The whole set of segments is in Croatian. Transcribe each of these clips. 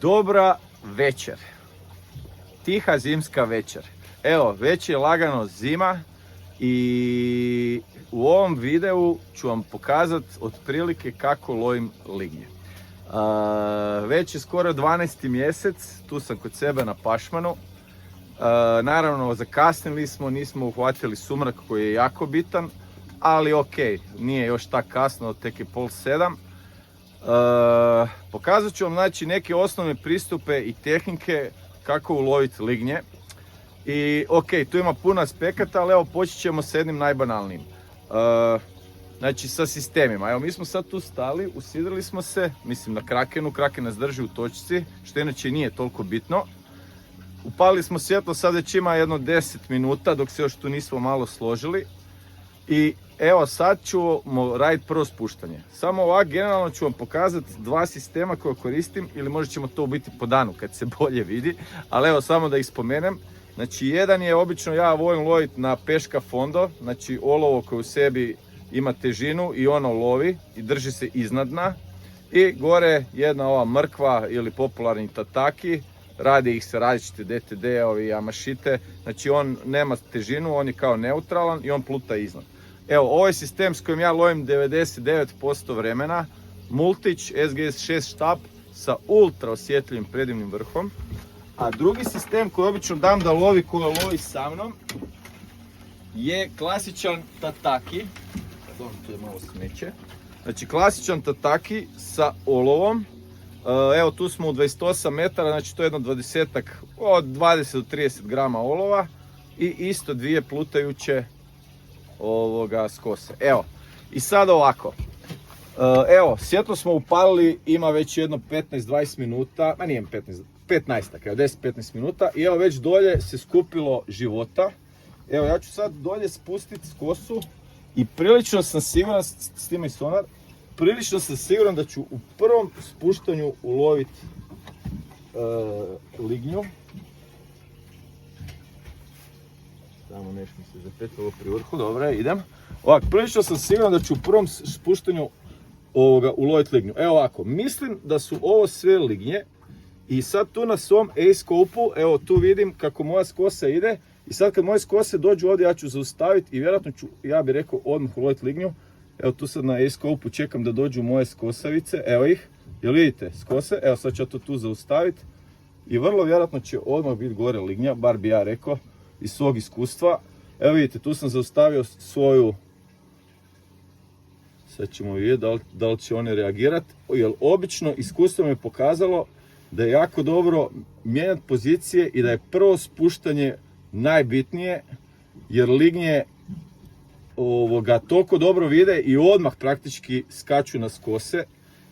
Dobra večer. Tiha zimska večer. Evo, već je lagano zima i u ovom videu ću vam pokazati otprilike kako lovim lignje. Već je skoro 12. mjesec, tu sam kod sebe na pašmanu. Naravno, zakasnili smo, nismo uhvatili sumrak koji je jako bitan, ali ok, nije još tak kasno, tek je 6:30. Pokazat ću vam znači neke osnovne pristupe i tehnike kako uloviti lignje. I ok, tu ima puno aspekata, ali evo počet ćemo s jednim najbanalnijim. Znači sa sistemima. Evo mi smo sad tu stali, usidrili smo se, mislim na krakenu, kraken nas drži u točci, što inače nije toliko bitno. Upalili smo svjetlo, sad već ima jedno 10 minuta dok se još tu nismo malo složili. I evo sad ćemo raditi prvo spuštanje. Samo ovak generalno ću vam pokazati dva sistema koje koristim, ili možda ćemo to biti po danu kad se bolje vidi. Ali evo samo da ih spomenem. Znači jedan je obično, ja volim loviti na peška fondo, znači olovo koje u sebi ima težinu i ono lovi i drži se iznad dna. I gore jedna ova mrkva ili popularni tataki, radi ih se različite DTD-ovi i amašite, znači on nema težinu, on je kao neutralan i on pluta iznad. Evo, ovo je sistem s kojim ja lovim 99% vremena, Multić SGS6 štap sa ultra osjetljivim predivnim vrhom. A drugi sistem koji obično dam da lovi ko lovi sa mnom je klasičan tataki. Pardon, tu je malo smeće. Znači klasičan tataki sa olovom. Evo tu smo u 28 metara, znači to je jedno 20-ak, od 20 do 30 grama olova i isto dvije plutajuće skose. Evo, i sad ovako. Evo, svjetlo smo upalili, ima već jedno 15-20 minuta, ma nije 15-ak, evo 10-15 minuta i evo već dolje se skupilo života. Evo ja ću sad dolje spustiti kosu i prilično sam siguran, s time i sonar, prilično sam siguran da ću u prvom spuštanju uloviti lignju. Samo nešto mi se zapetalo pri vrhu, dobro, idem. Ovako, prilično sam siguran da ću u prvom spuštanju uloviti lignju. Evo ovako, mislim da su ovo sve lignje i sad tu na svom A-scope-u, evo tu vidim kako moja skosa ide i sad kad moje skose dođu ovdje ja ću zaustaviti i vjerojatno ću, ja bih rekao, odmah uloviti lignju. Evo tu sad na A-scope-u čekam da dođu moje skosavice, evo ih, jel vidite skose, evo sad ću ja to tu zaustaviti i vrlo vjerojatno će odmah biti gore lignja, bar bi ja rekao iz svog iskustva. Evo vidite, tu sam zaustavio svoju, sad ćemo vidjeti da li će one reagirati, jer obično iskustvo mi je pokazalo da je jako dobro mijenjati pozicije i da je prvo spuštanje najbitnije, jer lignje toliko dobro vide i odmah praktički skaču na skose,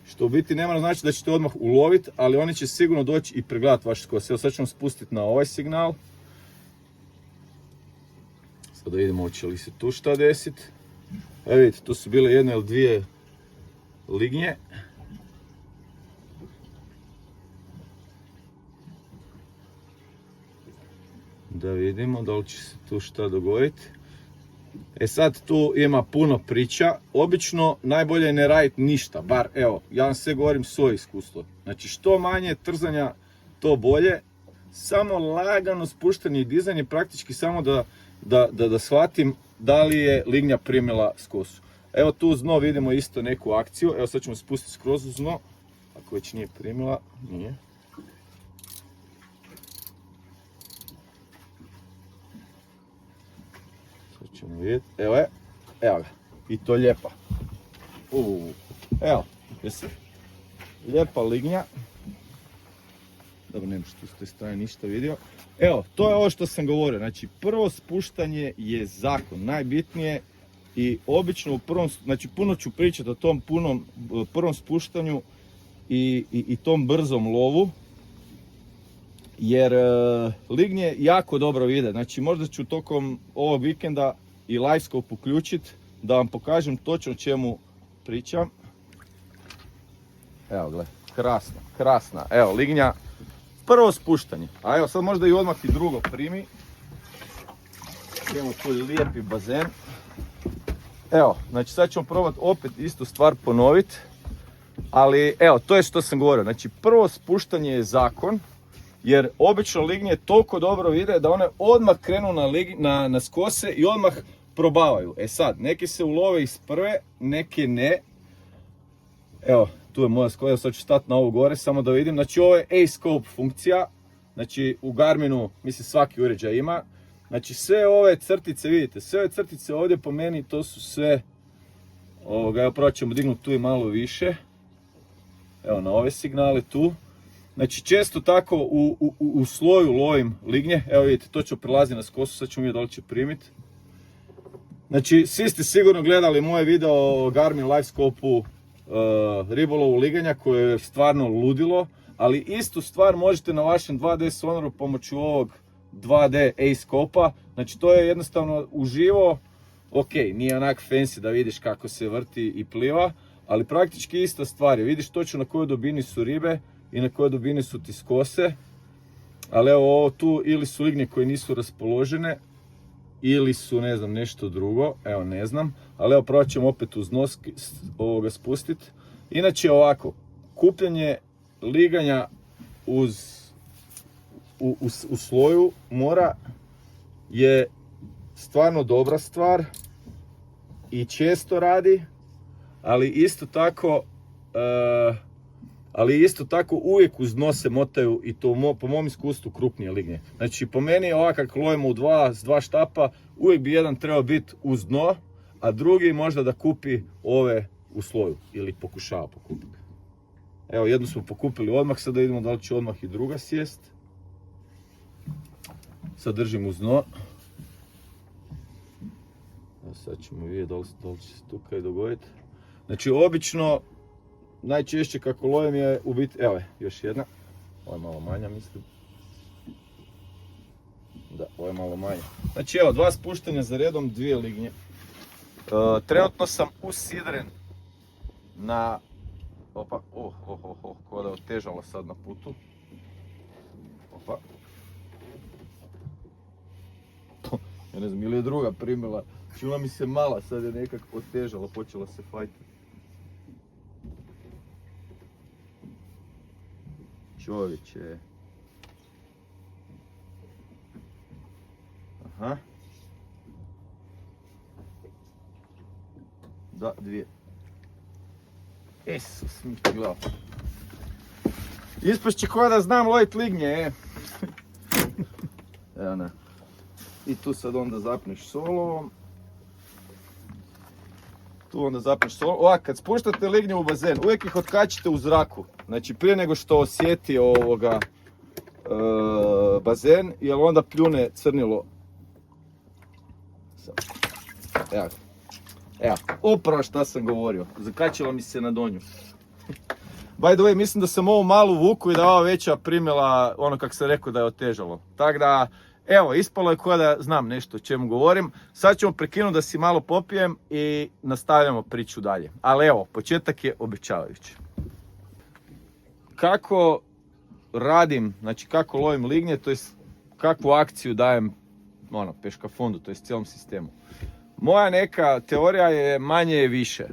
što u biti ne mora znači da ćete odmah uloviti, ali oni će sigurno doći i pregledati vaše skose. Evo sad ćemo spustiti na ovaj signal. Sada vidimo hoće li se tu šta desiti. Evo vidite, tu su bile jedne ili dvije lignje. Da vidimo da li će se tu šta dogoditi. E sad tu ima puno priča, obično najbolje je ne raditi ništa, bar evo, ja vam sve govorim svoje iskustvo. Znači što manje trzanja to bolje, samo lagano spuštanje i dizanje, praktički samo da shvatim da li je lignja primila skosu. Evo tu uz dno vidimo isto neku akciju, evo sad ćemo spustiti skroz uz dno, ako već nije primila, nije. Ćemo vidjeti, evo ga, i to lijepa. Evo, jesi, lijepa lignja. Dobro, nema što s te strane ništa vidio. Evo, to je ovo što sam govorio, znači prvo spuštanje je zakon, najbitnije i obično u prvom, znači puno ću pričati o tom prvom spuštanju i tom brzom lovu. Jer lignje jako dobro vide, znači možda ću tokom ovog vikenda i livescope uključiti da vam pokažem točno o čemu pričam. Evo gle, krasna, evo lignja, prvo spuštanje, a evo sad možda i odmah i drugo primi. Imamo tu lijepi bazen. Evo, znači sad ćemo probati opet istu stvar ponoviti. Ali evo, to je što sam govorio. Znači prvo spuštanje je zakon, jer obično lignje toliko dobro vide da one odmah krenu na skose i odmah probavaju. E sad, neki se ulove iz prve, neki ne. Evo, tu je moja skoja, sad ću stati na ovo gore, samo da vidim. Znači ovo je A-scope funkcija, znači u Garminu, mislim svaki uređaj ima. Znači sve ove crtice, vidite, sve ove crtice ovdje po meni, to su sve, evo prvo ćemo dignuti tu i malo više. Evo na ove signale tu. Znači često tako u sloju lovim lignje, evo vidite, to ću prelaziti na skosu, sad ćemo vidjeti da li će primiti. Znači svi ste sigurno gledali moje video o Garmin LiveScope-u ribolovu liganja koje je stvarno ludilo, ali istu stvar možete na vašem 2D sonaru pomoću ovog 2D A-scope-a. Znači to je jednostavno uživo, ok, nije onak fancy da vidiš kako se vrti i pliva, ali praktički ista stvar je, vidiš točno na kojoj dubini su ribe i na kojoj dubini su ti skose. Ali evo ovo tu ili su lignje koje nisu raspoložene ili su ne znam nešto drugo, evo ne znam, ali evo probat ćemo opet uz nos ovoga spustiti. Inače ovako, kupljenje liganja u sloju mora je stvarno dobra stvar i često radi, ali isto tako uvijek uz dno se motaju i to po mom iskustvu krupnije lignje. Znači po meni ovako kako lovimo s dva štapa, uvijek bi jedan trebao biti uz dno, a drugi možda da kupi ove u sloju ili pokušava pokupiti. Evo jednu smo pokupili odmah, sad da vidimo da li će odmah i druga sjest. Sad držim uz dno. Sad ćemo vidjeti da li će se tu kaj dogoditi. Znači obično, najčešće kako lovim je u biti, evo je, još jedna. Ovo je malo manja mislim. Da, ovo je malo manja. Znači evo, dva spuštanja za redom, dvije lignje. Trenutno sam usidren na... Opa, ko da je otežalo sad na putu. Opa. Ja ne znam, ili je druga primila. Čula mi se mala, sad je nekak otežala, počela se fajtati. Čovječe. Aha. Da, dvije. Isus, mi te gledao. Ispašće koja da znam lovit lignje, Evo ne. I tu sad onda zapneš solovom. Tu onda zapneš solovom. Ovak, kad spuštate lignje u bazen, uvijek ih otkačite u zraku. Znači prije nego što osjeti bazen, jer onda pljune crnilo. Evo, upravo šta sam govorio. Zakačilo mi se na donju. By the way, mislim da sam ovu malu vuku i da ova veća primila ono kako sam rekao da je otežalo. Tako da, evo, ispalo je kao da znam nešto o čemu govorim. Sad ćemo prekinuti da si malo popijem i nastavljamo priču dalje. Ali evo, početak je obećavajući. Kako radim, znači kako lovim lignje, to jest kakvu akciju dajem peška fondu, to jest cijelom sistemu. Moja neka teorija je manje je više.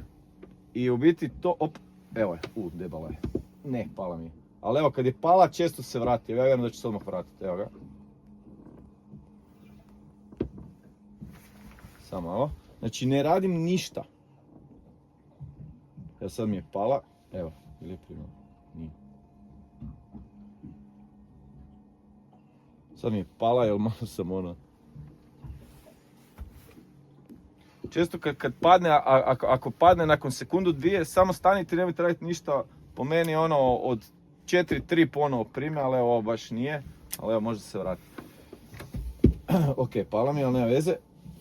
I u biti to, evo je, debala je. Ne, pala mi je. Ali evo, kad je pala, često se vrati. Ja vjerujem da ću se odmah vratiti, evo ga. Samo ovo. Znači, ne radim ništa. Evo, sad mi je pala. Evo, ili je primio? Nije. Sad mi je pala, jer malo sam često kad padne, ako padne nakon sekundu, dvije, samo stanite i nemojte raditi ništa. Po meni od 4-3 ponovo prime, ali ovo baš nije. Ali evo, može se vratiti. Ok, pala mi, ali nema veze.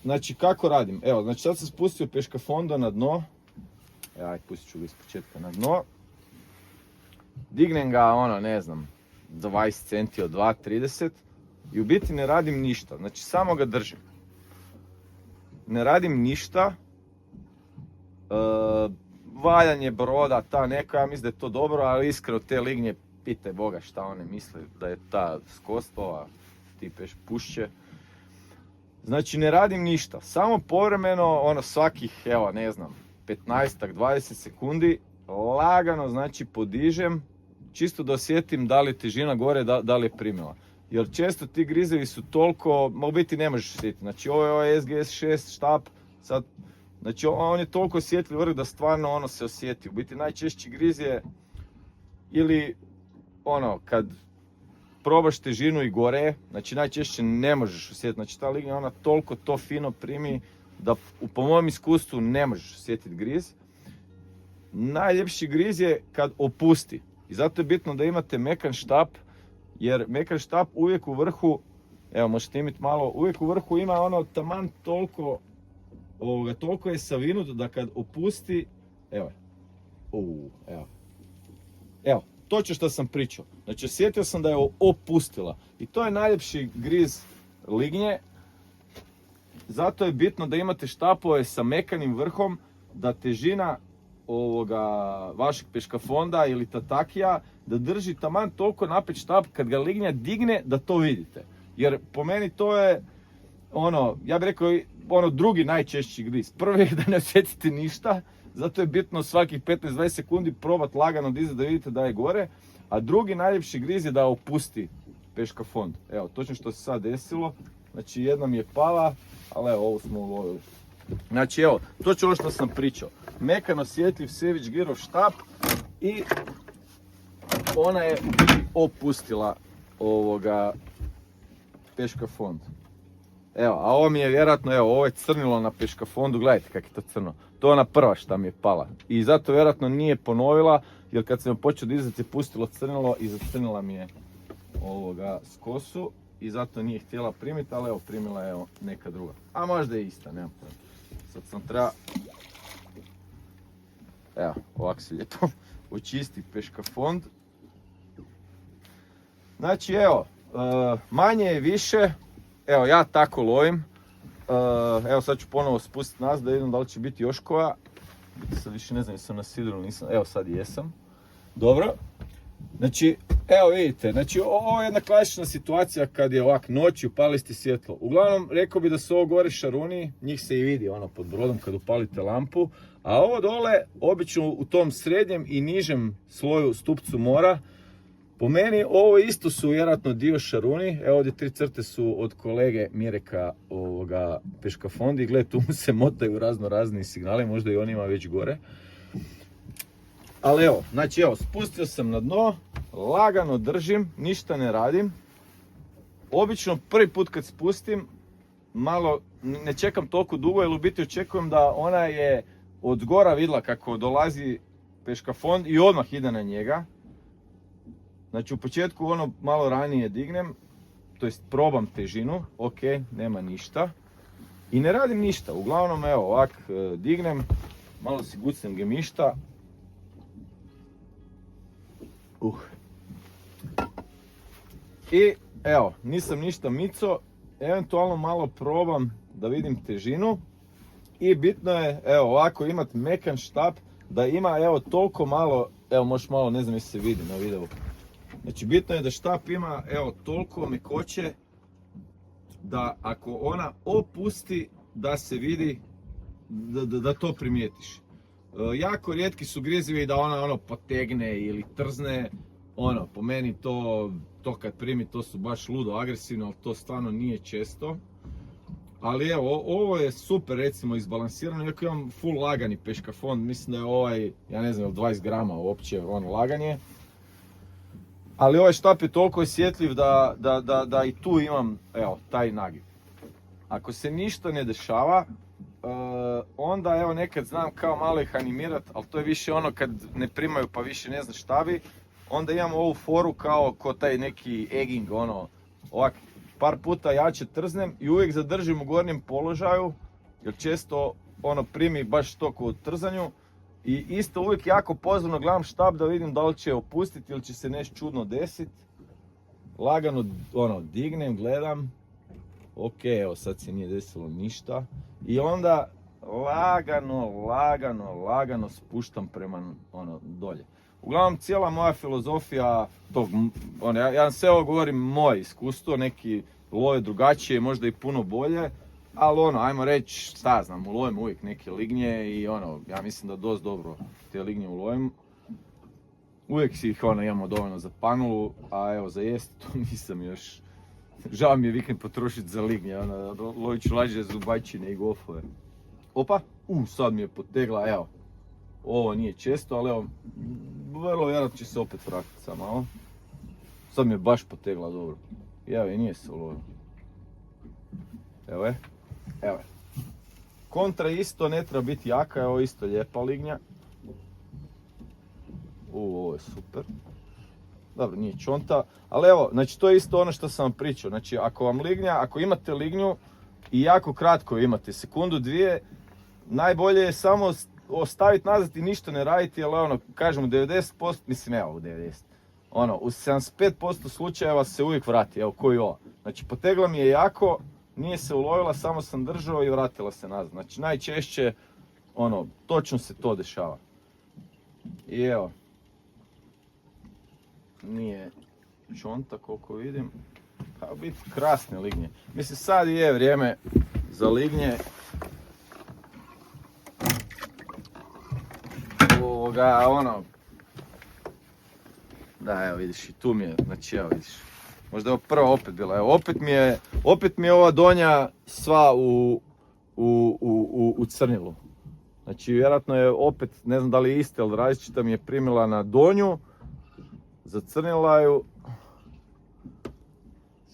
Znači, kako radim? Evo, znači sad sam spustio peška fonda na dno. Ajde, pustit ću ga iz početka na dno. Dignem ga, ne znam, 20 cm od 2,30 i u biti ne radim ništa. Znači, samo ga držim. Ne radim ništa, valjanje broda, ta neka, ja mislim da je to dobro, ali iskreno te lignje, pitaj Boga šta one misle da je ta skostova, ti pušće. Znači ne radim ništa, samo povremeno, svakih, evo ne znam, 15-20 sekundi lagano znači podižem, čisto da osjetim da li je težina gore, da li je primila. Jer često ti grizevi su toliko, u biti ne možeš osjetiti. Znači ovo je SGS 6 štap, sad, znači on je toliko osjetljiv vrh da stvarno ono se osjeti. U biti najčešći griz je ili ono kad probaš težinu i gore, znači najčešće ne možeš osjetiti. Znači ta lignja ona toliko to fino primi da po mojem iskustvu ne možeš osjetiti griz. Najljepši griz je kad opusti. I zato je bitno da imate mekan štap, jer mekan štap uvijek u vrhu, evo možete imati malo, uvijek u vrhu ima ono taman toliko je savinut da kad opusti, evo, točno što sam pričao. Znači osjetio sam da je opustila i to je najljepši griz lignje. Zato je bitno da imate štapove sa mekanim vrhom, da težina vašeg peškafonda ili tatakija da drži taman toliko napet štap kad ga lignja digne da to vidite. Jer po meni to je ja bih rekao drugi najčešći griz. Prvi je da ne osjetite ništa, zato je bitno svakih 15-20 sekundi probati lagano dizati da vidite da je gore. A drugi najljepši griz je da opusti peškafond. Evo, točno što se sad desilo. Znači jedna mi je pala, ali evo ovo smo ulovili. Znači evo, to je ono što sam pričao. Mekan osjetljiv Savage Gearov štap i ona je u biti opustila peškafond. Evo, a ovo mi je vjerojatno, evo, ovo je crnilo na peškafondu, gledajte kak je to crno. To je ona prva šta mi je pala. I zato vjerojatno nije ponovila, jer kad sam počeo dizati je pustilo crnilo i zacrnila mi je skosu. I zato nije htjela primiti, ali evo, primila je neka druga. A možda je ista, nemam pojma. Sad sam treba, evo, ovako se lijepo očisti peškafond. Znači evo, manje je više, evo ja tako lovim. Evo sad ću ponovo spustiti nas da vidim da li će biti još koja. Sad više ne znam jesam na sidru ili nisam, evo sad jesam. Dobro. Znači, evo vidite, znači ovo je jedna klasična situacija kad je ovak noć i upali ste svjetlo. Uglavnom, rekao bi da su ovo gore šaruni, njih se i vidi pod brodom kad upalite lampu. A ovo dole, obično u tom srednjem i nižem sloju stupcu mora, po meni ovo isto su vjerojatno dio šaruni. Evo ovdje 3 crte su od kolege Mireka peškafondi. Gle, tu mu se motaju razni signali, možda i on ima već gore. Ali evo, znači evo, spustio sam na dno, lagano držim, ništa ne radim. Obično prvi put kad spustim, malo ne čekam toliko dugo jer u biti očekujem da ona je od zgora vidjela kako dolazi peškafond i odmah ide na njega. Znači u početku malo ranije dignem, to jest probam težinu, ok, nema ništa. I ne radim ništa, uglavnom evo ovak dignem, malo si gucnem gemišta. I evo, nisam ništa mico, eventualno malo probam da vidim težinu. I bitno je, evo ovako imati mekan štap, da ima evo toliko malo, evo možeš malo, ne znam jesi se vidi na videu. Znači bitno je da štap ima evo toliko mekoće da ako ona opusti da se vidi, da to primijetiš. Jako rijetki su grizevi da ona potegne ili trzne, po meni to kad primi to su baš ludo agresivno, ali to stvarno nije često. Ali evo, ovo je super recimo izbalansirano, iako imam full lagani peškafond, mislim da je ja ne znam, 20 grama uopće laganje. Ali ovaj štap je toliko osjetljiv da i tu imam, evo, taj nagib. Ako se ništa ne dešava, onda evo nekad znam kao malo ih animirat, ali to je više kad ne primaju pa više ne znaš šta bi. Onda imam ovu foru kao taj neki egging, ovak par puta jače trznem i uvijek zadržim u gornjem položaju, jer često primi baš to kod trzanju. I isto uvijek jako pozorno gledam štap da vidim da li će opustiti ili će se nešto čudno desiti. Lagano dignem, gledam. Ok, evo sad se nije desilo ništa. I onda lagano spuštam prema dolje. Uglavnom cijela moja filozofija tog, ja sve ovo govorim moje iskustvo, neki love drugačije, možda i puno bolje. ali ono, ajmo reći, šta znam, ulovim uvijek neke lignje i ono, ja mislim da dosta dobro te lignje ulovim. Uvijek si ih ono, imamo dovoljno za panulu, a evo za jest to nisam još. Žao mi je vikend potrošiti za lignje, ono, lovit ću lađe zubajčine i golfove. Opa, sad mi je potegla, evo. Ovo nije često, ali evo, vrlo vjerojatno će se opet vratiti samo malo. Sad mi je baš potegla dobro. Evo i nije se ulovilo. Evo je, evo je. Kontra isto ne treba biti jaka, evo isto lijepa lignja. Ovo je super. Dobro, nije čonta, ali evo, znači to je isto ono što sam vam pričao. Znači ako imate lignju i jako kratko imate, sekundu, dvije, najbolje je samo ostaviti nazad i ništa ne raditi, jer ono, kažem u 90%, mislim evo u 90%, ono, u 75% slučajeva se uvijek vrati, evo koji ovo. Znači potegla mi je jako, nije se ulovila, samo sam držao i vratila se nazad. Znači najčešće, ono, točno se to dešava. I evo, nije čonta koliko vidim, pa biti krasne lignje. Mislim sad je vrijeme za lignje. Ono, da evo vidiš i tu mi je, znači evo vidiš, možda je ovo prva opet bila, evo opet mi je ova donja sva u crnilu. Znači vjerojatno je opet, ne znam da li je ista ili različita, mi je primila na donju, zacrnila ju.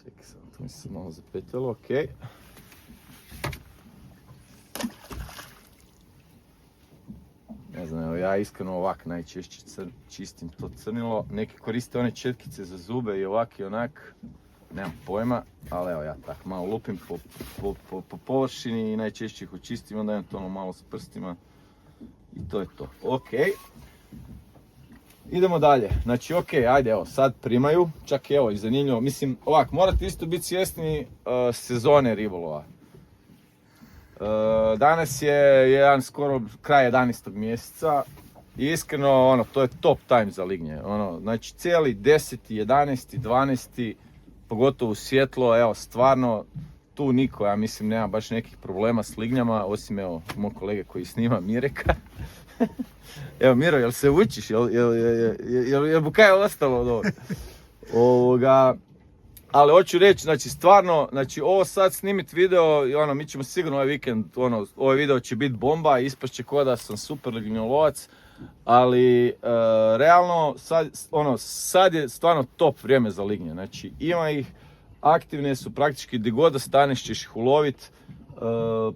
Čekaj sam, tu mi se malo zapetljalo, okej. Ne znam, evo ja iskreno ovak najčešće čistim to crnilo. Neki koriste one četkice za zube i ovak i onak. Nemam pojma, ali evo ja tak malo lupim po površini i najčešće ih očistim, onda imam to ono malo s prstima. I to je to. Ok. Idemo dalje. Znači ok, ajde evo, sad primaju. Čak evo i zanimljivo. Mislim, ovak, morate isto biti svjesni sezone ribolova. Danas je jedan skoro kraj 11. mjeseca i iskreno ono, to je top time za lignje. Ono, znači cijeli 10., 11., 12., pogotovo svjetlo, evo stvarno tu niko, ja mislim, nema baš nekih problema s lignjama, osim evo moj kolege koji snima Mireka. Evo Miro, jel se učiš? Jel mu kaj je ostalo dobro? Ali hoću reći, znači stvarno, znači ovo sad snimit video i ono, mi ćemo sigurno ovaj vikend, ono, ovaj video će biti bomba, ispašće ko da sam super lignjolovac, ali realno sad je stvarno top vrijeme za lignje, znači ima ih, aktivne su praktički gdje god da staneš ćeš ih ulovit,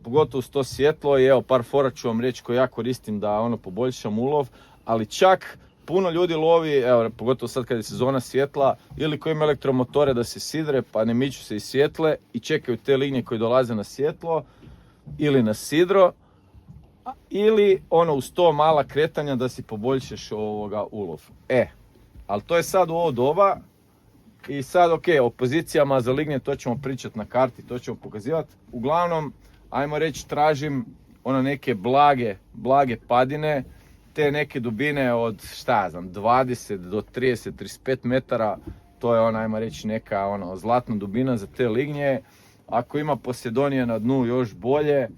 pogotovo s to svjetlo i evo par fora ću vam reći koje ja koristim da ono poboljšam ulov, ali čak puno ljudi lovi, evo, pogotovo sad kad je sezona svjetla, ili koji ima elektromotore da se sidre pa ne miču se iz svjetle i čekaju te lignje koje dolaze na svjetlo ili na sidro, ili ono uz to mala kretanja da si poboljšaš ulov. Ali to je sad u ovo doba i sad ok, o pozicijama za lignje to ćemo pričati na karti, to ćemo pokazivati. Uglavnom, ajmo reći, tražim ono neke blage padine, te neke dubine od, šta ja znam, 20 do 30, 35 metara, to je ona, ajmo reći, neka ono, zlatna dubina za te lignje. Ako ima posedonije na dnu, još bolje,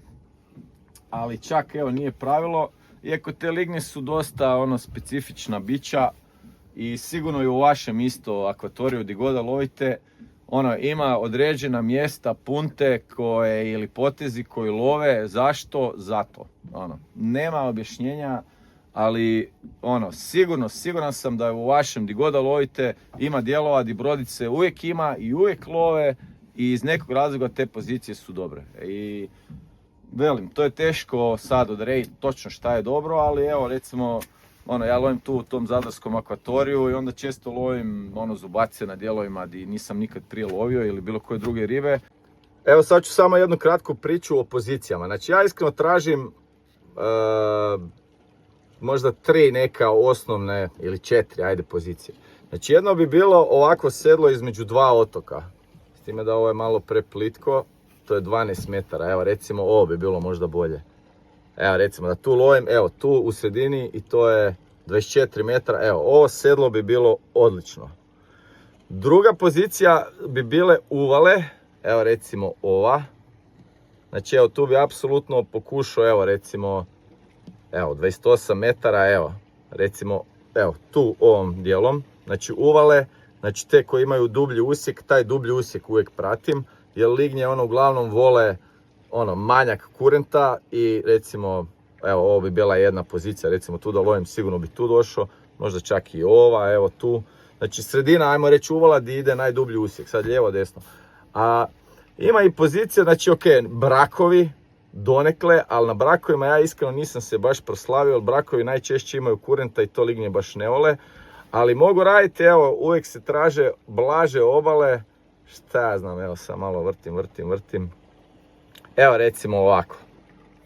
ali čak evo nije pravilo, iako te lignje su dosta ono specifična bića i sigurno i u vašem isto akvatoriju gdje god da lovite, ono, ima određena mjesta, punte koje ili potezi koji love. Zašto? Zato. Ono, nema objašnjenja. Ali ono, siguran sam da je u vašem gdje god da lovite ima dijelova gdje brodice uvijek ima i uvijek love i iz nekog razloga te pozicije su dobre. I velim, to je teško sad odrediti točno šta je dobro, ali evo recimo, ono, ja lovim tu u tom zadarskom akvatoriju i onda često lovim ono, zubace na dijelovima gdje nisam nikad prije lovio ili bilo koje druge ribe. Evo sad ću samo jednu kratku priču o pozicijama. Znači ja iskreno tražim možda 3 neka osnovne ili 4, ajde, pozicije. Znači jedno bi bilo ovakvo sedlo između 2 otoka. S time da ovo je malo preplitko, to je 12 metara, evo recimo ovo bi bilo možda bolje. Evo recimo da tu lovim, evo tu u sredini i to je 24 metra, evo ovo sedlo bi bilo odlično. Druga pozicija bi bile uvale, evo recimo ova. Znači evo tu bi apsolutno pokušao, evo recimo, evo 28 metara, evo recimo, evo tu ovom dijelom, znači uvale, znači te koji imaju dublji usjek, taj dublji usjek uvijek pratim, jer lignje ono uglavnom vole ono manjak kurenta i recimo, evo ovo bi bila jedna pozicija, recimo tu da lovim sigurno bi tu došao, možda čak i ova, evo tu. Znači sredina, ajmo reći uvala gdje ide najdublji usjek, sad lijevo, desno. A ima i pozicija, znači ok, brakovi donekle, ali na brakovima ja iskreno nisam se baš proslavio, jer brakovi najčešće imaju kurenta i to lignje baš ne vole. Ali mogu raditi, evo, uvijek se traže blaže obale, šta ja znam, evo sad malo vrtim. Evo recimo ovako,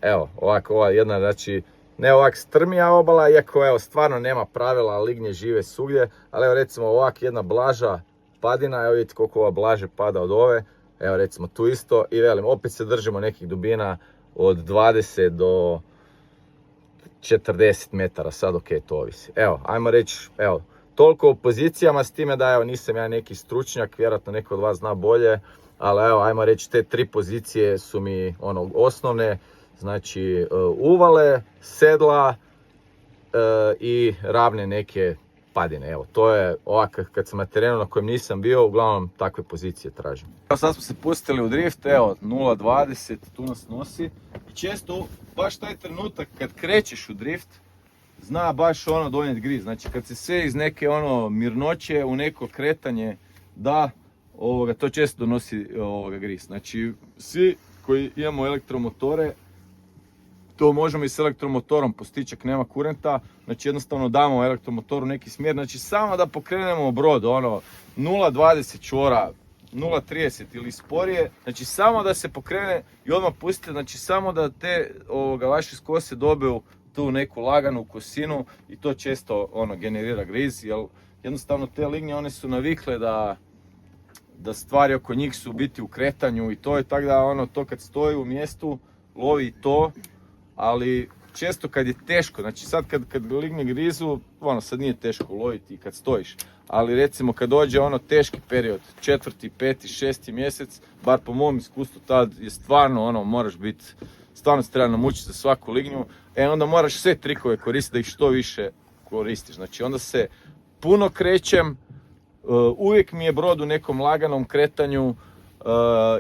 evo ovako, ova jedna, znači ne ovak strmija obala, iako evo stvarno nema pravila, lignje žive svugdje, ali evo recimo ovak jedna blaža padina, evo vidite koliko ova blaže pada od ove, evo recimo tu isto i velim, opet se držimo nekih dubina od 20 do 40 metara, sad ok, to ovisi. Evo, ajmo reći, evo, toliko o pozicijama, s time da evo nisam ja neki stručnjak, vjerojatno neko od vas zna bolje, ali evo, ajmo reći, te 3 pozicije su mi ono osnovne, znači uvale, sedla i ravne neke padine. Evo, to je ovako kad sam na terenu na kojem nisam bio, uglavnom takve pozicije tražim. Evo sad smo se pustili u drift, evo 0.20, tu nas nosi. I često baš taj trenutak kad krećeš u drift, zna baš ono donijeti griz. Znači kad se sve iz neke ono mirnoće u neko kretanje da, to često donosi griz. Znači svi koji imamo elektromotore, to možemo i s elektromotorom postići ako nema kurenta, znači jednostavno damo elektromotoru neki smjer, znači samo da pokrenemo brod, ono 0.20 čvora, 0.30 ili sporije, znači samo da se pokrene i odmah pustite, znači samo da te vaše skose dobiju tu neku laganu kosinu i to često ono generira griz, jer jednostavno te lignje one su navikle da stvari oko njih su biti u kretanju i to je tako da ono to kad stoji u mjestu lovi to. Ali često kad je teško, znači sad kad lignje grizu, ono sad nije teško loviti kad stojiš. Ali recimo kad dođe ono teški period, 4., 5., 6. mjesec, bar po mom iskustvu tad je stvarno ono moraš biti, stvarno se treba namučiti za svaku lignju. Onda moraš sve trikove koristiti da ih što više koristiš. Znači onda se puno krećem, uvijek mi je brod u nekom laganom kretanju,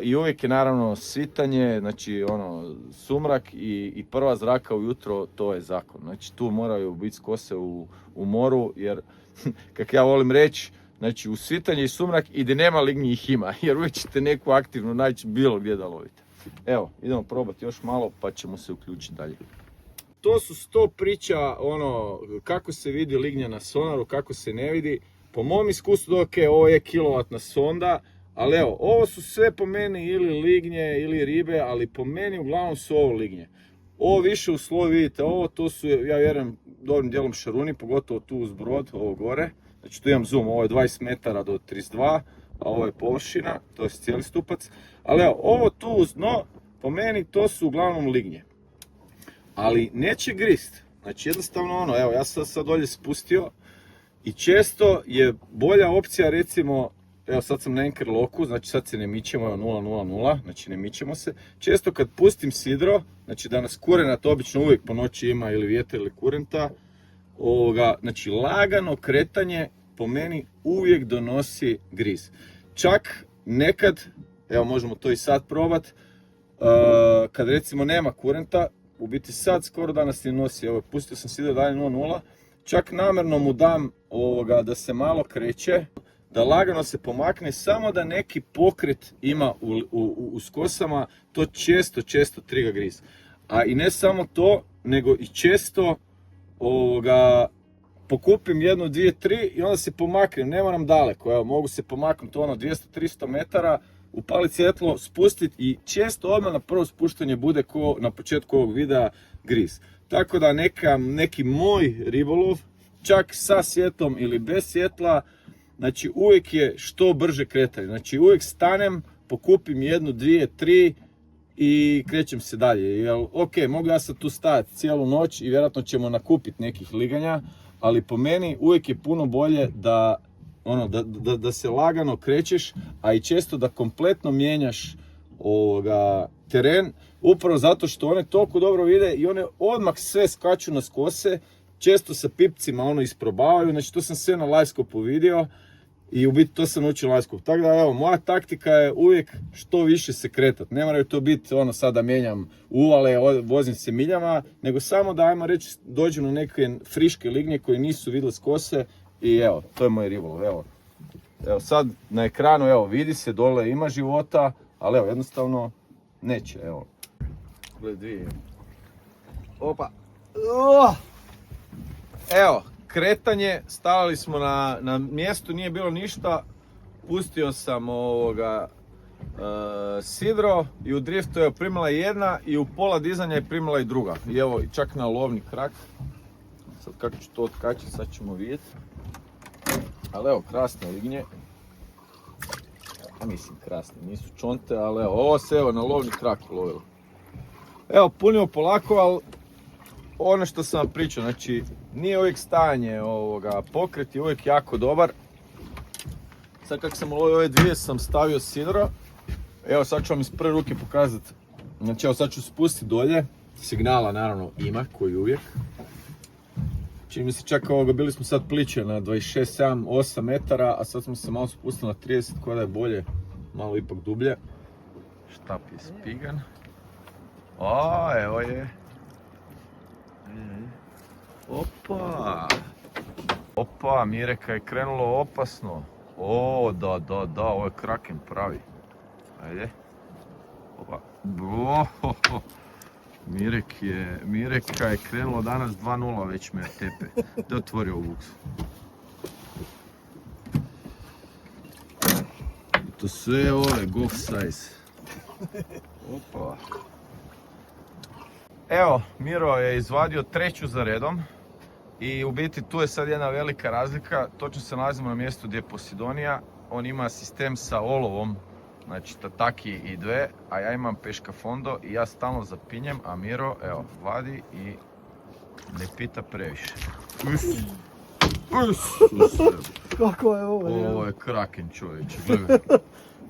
i uvijek je naravno svitanje, znači ono sumrak i prva zraka ujutro, to je zakon. Znači tu moraju biti skose u moru, jer kak ja volim reći, znači u svitanje i sumrak i gdje nema lignji ih ima, jer uvijek ćete neku aktivnu naći bilo gdje da lovite. Evo, idemo probati još malo pa ćemo se uključiti dalje. To su 100 priča, ono, kako se vidi lignja na sonaru, kako se ne vidi. Po mom iskustvu, ok, ovo je kilovatna sonda, ali evo, ovo su sve po meni ili lignje ili ribe, ali po meni uglavnom su ovo lignje. Ovo više u sloju vidite, ovo to su, ja vjerujem, dobrim dijelom šaruni, pogotovo tu uz brod, ovo gore. Znači tu imam zoom, ovo je 20 metara do 32, a ovo je površina, to je cijeli stupac. Ali evo, ovo tu uz dno, po meni to su uglavnom lignje. Ali neće grist, znači jednostavno ono, evo ja sam sad dolje spustio i često je bolja opcija recimo, evo sad sam na anchor locku, znači sad se ne mičemo, evo 0.00, znači ne mičemo se. Često kad pustim sidro, znači da nas kurenat obično uvijek po noći ima ili vjetar ili kurenta, znači lagano kretanje po meni uvijek donosi griz. Čak nekad, evo možemo to i sad probat, kad recimo nema kurenta, u biti sad skoro danas ne nosi, evo pustio sam sidro dalje 0.0, čak namjerno mu dam da se malo kreće, da lagano se pomakne, samo da neki pokret ima u skosama, to često triga griz. A i ne samo to, nego i često pokupim 1, 2, 3 i onda se pomaknem, ne moram daleko, evo mogu se pomaknuti 200-300 metara, upaliti svjetlo, spustiti i često odmah na prvo spuštanje bude ko na početku ovog videa griz. Tako da neki moj ribolov, čak sa svjetlom ili bez svjetla, znači uvijek je što brže kretanje. Znači uvijek stanem, pokupim 1, 2, 3 i krećem se dalje. Jer, ok, mogu ja sad tu stajati cijelu noć i vjerojatno ćemo nakupiti nekih liganja, ali po meni uvijek je puno bolje da se lagano krećeš, a i često da kompletno mijenjaš teren, upravo zato što one toliko dobro vide i one odmah sve skaču na skose, često sa pipcima isprobavaju, znači to sam sve na livescopu vidio i u biti to sam naučio na livescopu. Tako da evo, moja taktika je uvijek što više se kretat, ne moraju to biti sada mijenjam uvale, vozim se miljama, nego samo da ajmo reći dođem na neke friške lignje koje nisu vidjeli skose i evo, to je moj ribolov, evo sad na ekranu, evo vidi se dole ima života, ali evo jednostavno neće, evo. Gled dvije. Opa. Evo, kretanje, stavili smo na mjestu, nije bilo ništa. Pustio sam sidro i u driftu je primila jedna i u pola dizanja je primila i druga. I evo, čak na lovni krak. Sad kako ću to otkačiti, sad ćemo vidjeti. Ali evo, krasne lignje. Mislim krasne, nisu čonte, ali evo, ovo se evo na lovni krak lovilo. Evo, punimo polako, ali ono što sam vam pričao, znači nije uvijek stajanje pokret je uvijek jako dobar. Sad kako sam ulovio ove dvije sam stavio sidro. Evo sad ću vam iz prve ruke pokazati. Znači evo sad ću spustiti dolje. Signala naravno ima, koji uvijek. Čini mi se čak bili smo sad pliče na 26, 7, 8 metara, a sad smo se malo spustili na 30, koja je bolje, malo ipak dublje. Štap je spigan. O, evo je. Opa! Opa, Mireka je krenulo opasno. O, da, ovo je kraken pravi. Ajde. Opa. Mireka je krenulo danas 2-0, već me tepe. Da otvori ovu buksu. To sve ove golf size. Opa. Evo, Miro je izvadio treću za redom. I u biti tu je sad jedna velika razlika. Točno se nalazimo na mjestu gdje je Posidonija. On ima sistem sa olovom. Znači tataki i dve, a ja imam peška fondo i ja stalno zapinjem, a Miro, evo, vadi i ne pita previše. Kako je ovo? Ovo je kraken, čovječe, gledaj.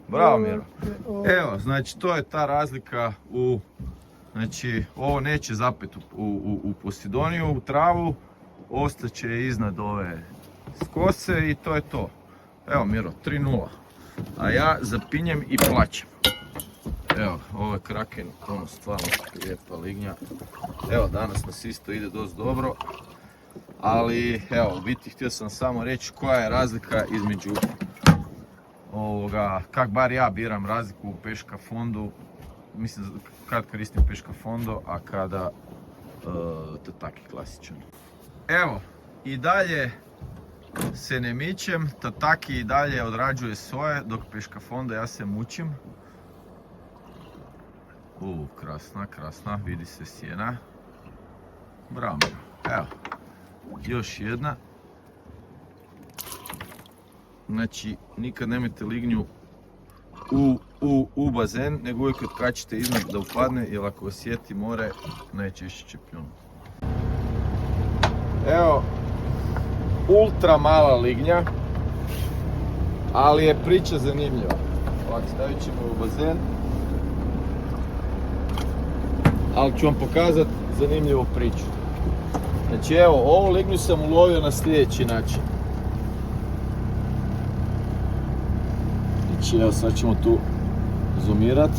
Bravo, Miro. Evo, znači to je ta razlika znači ovo neće zapet u Posidoniju, u travu, ostaće iznad ove skose i to je to. Evo Miro, 3-0. A ja zapinjem i plaćem. Evo, ovo je kraken, stvarno lijepa lignja. Evo, danas nas isto ide dosta dobro. Ali, evo, u biti htio sam samo reći koja je razlika između kak bar ja biram razliku u peška fondu. Mislim, kad koristim peška fondo, a kada tataki klasičan. Evo, i dalje se ne mičem, tataki i dalje odrađuje svoje, dok peška fonda ja se mučim. Krasna, vidi se sjena. Bravo, evo, još jedna. Znači, nikad nemojte lignju u bazen, nego uvijek otkačite iznad da upadne, jer ako osjeti more, najčešće će pljunuti. Evo, ultra mala lignja, ali je priča zanimljiva. Ovako, stavit ćemo u bazen, ali ću vam pokazati zanimljivu priču. Znači evo, ovu lignju sam ulovio na sljedeći način. Znači evo, sad ćemo tu zoomirat.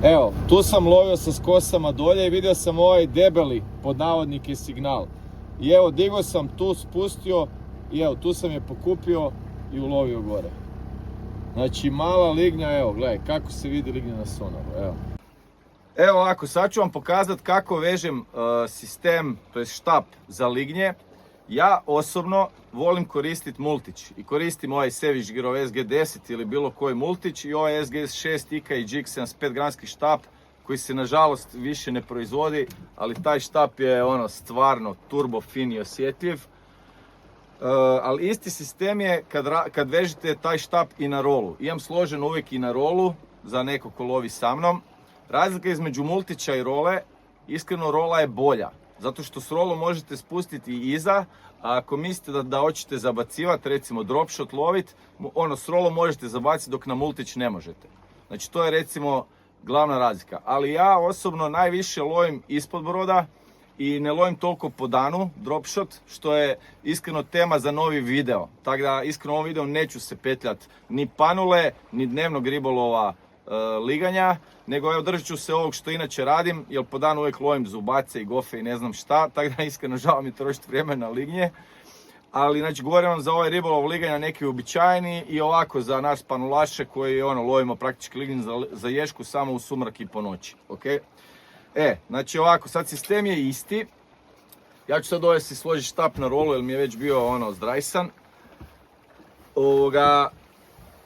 Evo, tu sam lovio sa skosama dolje i vidio sam ovaj debeli, pod navodnike, signal. I evo, digao sam tu, spustio i evo, tu sam je pokupio i ulovio gore. Znači, mala lignja, evo, gledaj, kako se vidi lignja na sonaru, evo. Evo ovako, sad ću vam pokazati kako vežem sistem, to je štap za lignje. Ja osobno volim koristiti multić i koristim ovaj Savage Gear SG10 ili bilo koji multić i ovaj SG6 IKA i Jig 75 gramski štap koji se nažalost više ne proizvodi, ali taj štap je stvarno turbo fin i osjetljiv. Ali isti sistem je kad vežete taj štap i na rolu. Imam složen uvijek i na rolu za neko ko lovi sa mnom. Razlika između multića i role, iskreno rola je bolja. Zato što s rolom možete spustiti i iza, a ako mislite da hoćete zabacivati, recimo drop shot lovit, s rolom možete zabaciti dok na multić ne možete. Znači to je recimo glavna razlika. Ali ja osobno najviše lovim ispod broda i ne lovim toliko po danu, drop shot, što je iskreno tema za novi video. Tako da iskreno u ovom videu neću se petljat ni panule, ni dnevnog ribolova liganja, nego evo držat ću se ovog što inače radim, jer po danu uvijek lovim zubace i gofe i ne znam šta, tako da iskreno žao mi trošiti vrijeme na lignje. Ali znači govorim vam za ovaj ribolov liganja neki uobičajeni i ovako za nas panulaše koji lovimo praktički lignje za ješku samo u sumrak i po noći. Okay? Znači ovako, sad sistem je isti. Ja ću sad dovesti složiti štap na rolu jer mi je već bio zdrajsan.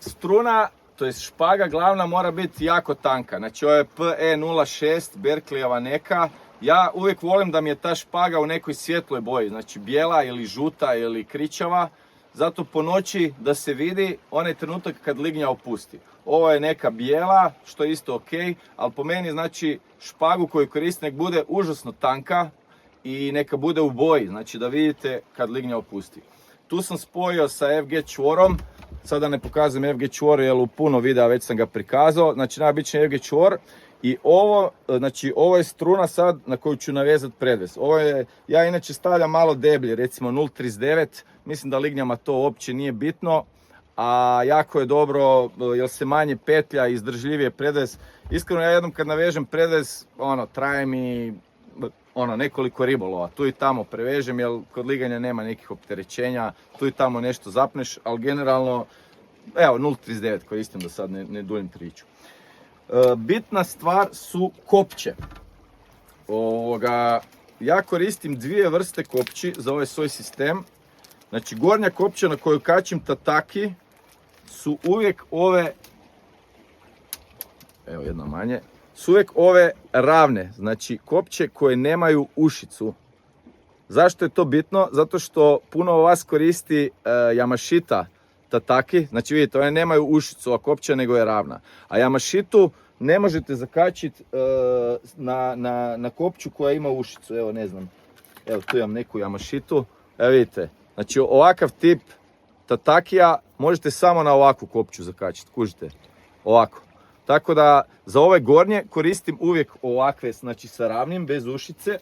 Struna, to je špaga glavna, mora biti jako tanka. Znači ovo je PE06 Berkleyjeva neka. Ja uvijek volim da mi je ta špaga u nekoj svjetloj boji, znači bijela ili žuta ili kričava. Zato po noći da se vidi onaj trenutak kad lignja opusti. Ovo je neka bijela, što je isto ok, ali po meni znači špagu koju koristim nek bude užasno tanka i neka bude u boji, znači da vidite kad lignja opusti. Tu sam spojio sa FG čvorom, sada ne pokazujem FG čvor jer u puno videa već sam ga prikazao, znači najobičniji FG čvor. I ovo je struna sad na koju ću navezati predves. Ja inače stavljam malo deblje, recimo 0,39, mislim da lignjama to uopće nije bitno, a jako je dobro jer se manje petlja i izdržljivije predves. Iskreno ja jednom kad navežem predves, traje mi nekoliko ribolova, tu i tamo prevežem jer kod liganja nema nekih opterećenja, tu i tamo nešto zapneš, ali generalno, evo 0,39 koristim da sad ne duljim priču. Bitna stvar su kopće. Ja koristim dvije vrste kopći za ovaj svoj sistem. Znači gornja kopća na koju kačim tataki su uvijek ove, evo jedna manje, su uvijek ove ravne, znači kopće koje nemaju ušicu. Zašto je to bitno? Zato što puno vas koristi Yamashita tataki, znači vidite, one nemaju ušicu, a kopća nego je ravna. A Yamashitu ne možete zakačiti na kopću koja ima ušicu, evo ne znam, evo tu imam neku Yamashitu, evo vidite, znači ovakav tip tatakija možete samo na ovakvu kopću zakačiti, kužite, ovako. Tako da za ove gornje koristim uvijek ovakve, znači sa ravnim, bez ušice,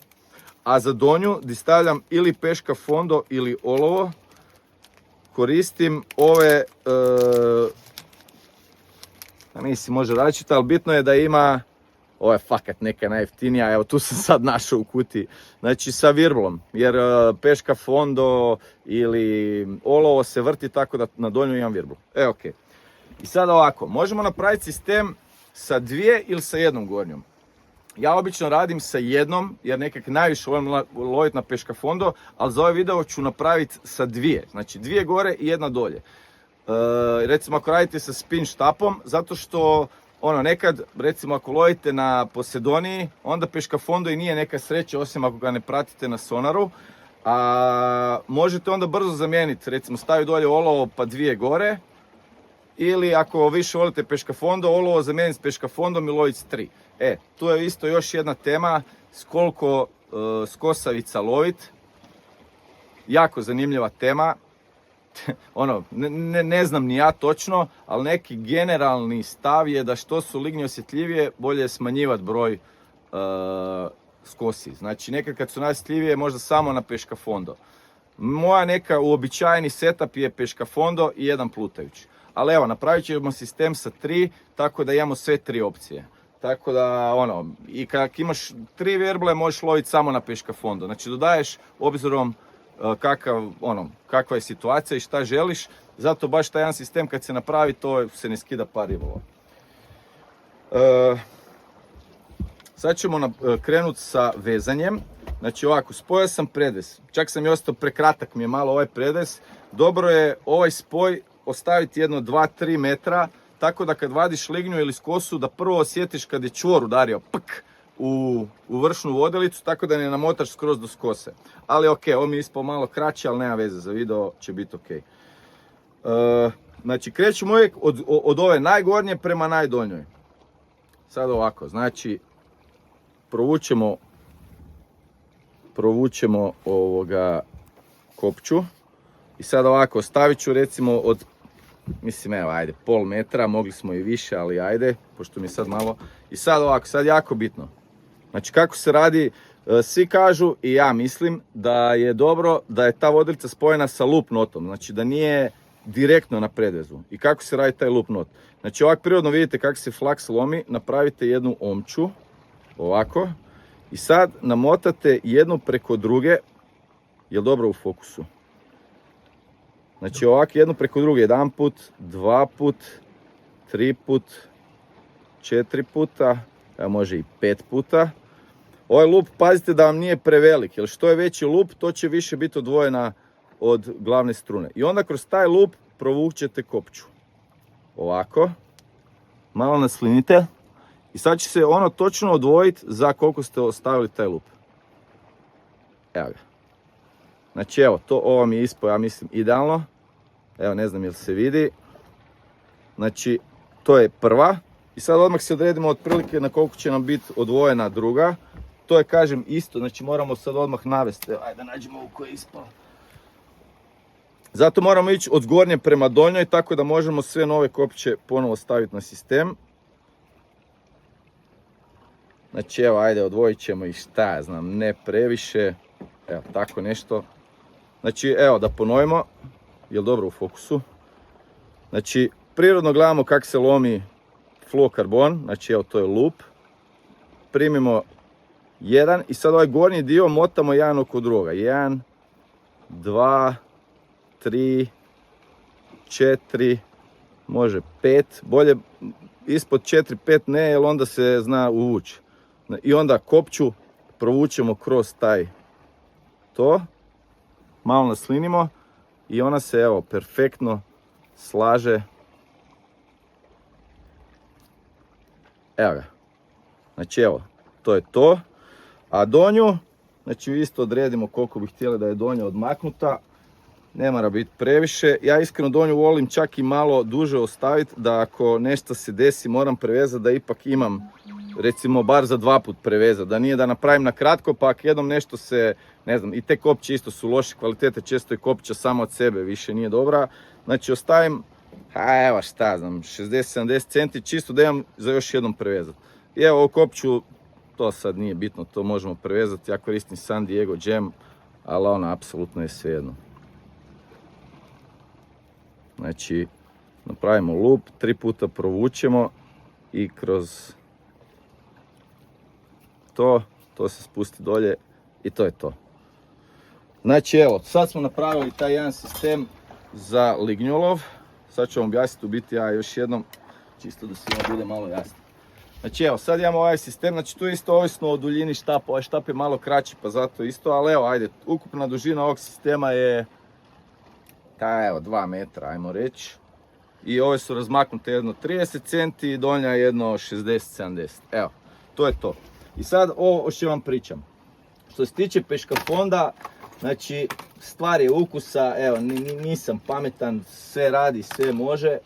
a za donju gdje stavljam ili peška fondo ili olovo, koristim ove, mislim može različita, ali bitno je da ima, ovo je fakat neka najjeftinija, evo tu sam sad našao u kutiji, znači sa virblom, jer peška fondo ili olovo se vrti tako da na donju imam virblu. Ok. I sad ovako, možemo napraviti sistem sa dvije ili sa jednom gornjom. Ja obično radim sa jednom, jer nekak najviše volim loviti na peška fondo, ali za ovaj video ću napraviti sa dvije. Znači dvije gore i jedna dolje. Recimo ako radite sa spin štapom, zato što nekad, recimo ako lovite na Posedoniji, onda peška fondo i nije neka sreća, osim ako ga ne pratite na sonaru. A možete onda brzo zamijeniti, recimo staviti dolje olovo pa dvije gore. Ili ako više volite peška fondo, olovo zamijeniti s peška fondom i loviti s 3. Tu je isto još jedna tema s koliko skosavica lovit. Jako zanimljiva tema. Ne znam ni ja točno, ali neki generalni stav je da što su lignje osjetljivije, bolje je smanjivati broj skosi. Znači nekad kad su najosjetljivije možda samo na peška fondo. Moja neka uobičajeni setup je peška fondo i jedan plutajući. Ali evo, napravit ćemo sistem sa 3, tako da imamo sve 3 opcije. Tako da, i kad imaš 3 verble, možeš loviti samo na peška fondo. Znači, dodaješ obzirom kakva je situacija i šta želiš. Zato baš taj jedan sistem kad se napravi, to se ne skida par ribolova. Sad ćemo krenuti sa vezanjem. Znači ovako, spojio sam predves. Čak sam i ostao prekratak mi je malo ovaj predves. Dobro je ovaj spoj ostaviti jedno 2-3 metra, tako da kad vadiš lignju ili skosu, da prvo osjetiš kad je čvor udario u vršnu vodilicu, tako da ne namotaš skroz do skose. Ali ok, ovo mi je ispao malo kraće, ali nema veze, za video će biti ok. Znači krećemo uvijek od ove najgornje prema najdonjoj. Sad ovako, znači provučemo kopću. I sad ovako, stavit ću recimo od mislim evo ajde, pol metra, mogli smo i više, ali ajde, pošto mi je sad malo. I sad ovako, sad jako bitno. Znači kako se radi, svi kažu i ja mislim da je dobro da je ta vodilica spojena sa loop notom, znači da nije direktno na predvezu. I kako se radi taj loop not? Znači ovako prirodno vidite kako se flaks lomi, napravite jednu omču, ovako, i sad namotate jednu preko druge, jel dobro u fokusu? Znači ovako jednu preko druge, jedan put, dva put, tri put, četiri puta, a može i 5 puta. Ovaj lup pazite da vam nije prevelik, jer što je veći lup, to će više biti odvojena od glavne strune. I onda kroz taj lup provučete kopču. Ovako, malo naslinite i sad će se ono točno odvojiti za koliko ste ostavili taj lup. Evo ga. Znači evo, ovo mi je ispao, ja mislim, idealno. Evo, ne znam jel se vidi. Znači, to je prva. I sad odmah se odredimo otprilike na koliko će nam biti odvojena druga. To je, kažem, isto, znači moramo sad odmah navesti. Ajde da nađemo ovu koja je ispala. Zato moramo ići od gornje prema donjoj, tako da možemo sve nove kopče ponovo staviti na sistem. Znači evo, ajde, odvojit ćemo ih, šta ja znam, ne previše. Evo, tako nešto. Znači, evo, da ponovimo. Jel dobro u fokusu? Znači, prirodno gledamo kako se lomi fluokarbon. Znači, evo, to je loop. Primimo jedan i sad ovaj gornji dio motamo jedan oko drugoga. 1, 2, 3, 4, može 5. Bolje ispod 4, 5 ne, jer onda se zna uvući. I onda kopču provučemo kroz to. Malo naslinimo i ona se evo perfektno slaže. Evo ga. Znači evo, to je to. A donju, znači isto odredimo koliko bi htjeli da je donja odmaknuta. Ne mora biti previše. Ja iskreno donju volim čak i malo duže ostaviti, da ako nešto se desi moram prevezati, da ipak imam recimo bar za 2 put prevezati. Da nije da napravim na kratko, pa ako jednom nešto se, ne znam, i te kopće isto su loše kvalitete, često je kopća samo od sebe, više nije dobra. Znači ostavim, evo šta znam, 60-70 centi, čisto da imam za još jednom prevezati. I evo ovu kopću, to sad nije bitno, to možemo prevezati. Ja koristim San Diego Jam, ali ona apsolutno je svejedno. Znači, napravimo loop, 3 puta provučemo i kroz to se spusti dolje i to je to. Znači evo, sad smo napravili taj jedan sistem za lignjolov. Sad ću vam objasniti u biti ja još jednom, čisto da svima bude malo jasno. Znači evo, sad imamo ovaj sistem, znači tu je isto ovisno o duljini štapa, ovaj štap je malo kraći pa zato isto, ali evo, ajde, ukupna dužina ovog sistema je evo 2 metra, ajmo reći. I ove su razmaknute jedno 30 cm i donja jedno 60-70. Evo, to je to. I sad ovo o što vam pričam. Što se tiče peškafonda, znači stvar je ukusa, evo nisam pametan, sve radi, sve može.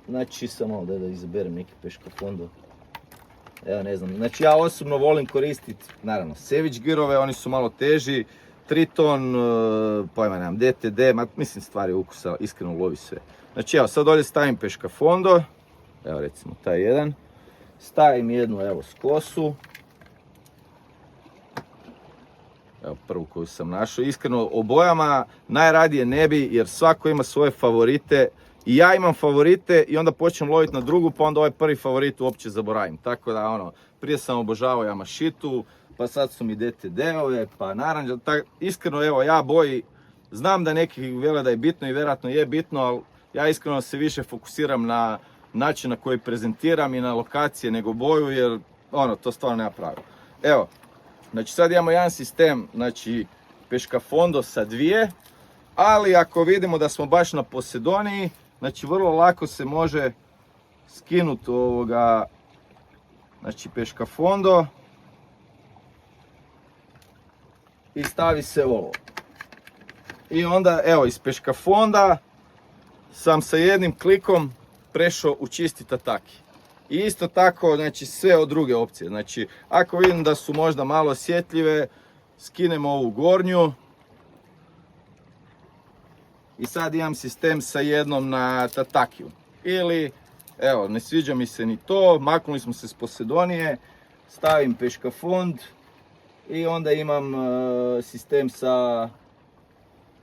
Znači samo da izaberem neki peškafondov. Evo ne znam, znači ja osobno volim koristiti, naravno, Savage girove, oni su malo teži. Triton, pojma nemam, DTD, mislim stvari ukusa, iskreno lovi sve. Znači evo, sad dolje stavim peškafondo, evo recimo taj jedan. Stavim jednu evo skosu. Evo prvu koju sam našao. Iskreno o bojama najradije ne bi, jer svako ima svoje favorite. I ja imam favorite i onda počnem loviti na drugu, pa onda ovaj prvi favorit uopće zaboravim. Tako da ono, prije sam obožavao Yamašitu, pa sad su mi DTD-ove, pa naranđa. Iskreno evo ja boji, znam da neki vele da je bitno i vjerojatno je bitno, ali ja iskreno se više fokusiram na način na koji prezentiram i na lokacije nego boju, jer ono, to stvarno nema pravila. Evo, znači sad imamo jedan sistem, znači peškafondo sa 2, ali ako vidimo da smo baš na Posedoniji, znači vrlo lako se može skinuti ovoga, znači peškafondo i stavi se ovo. I onda evo iz peškafonda sam sa jednim klikom prešao u čisti tataki. I isto tako, znači sve od druge opcije. Znači ako vidim da su možda malo osjetljive, skinemo ovu gornju. i sad imam sistem sa jednom na tatakiju. Ili, evo, ne sviđa mi se ni to, maknuli smo se s Posedonije, stavim peškafond i onda imam sistem sa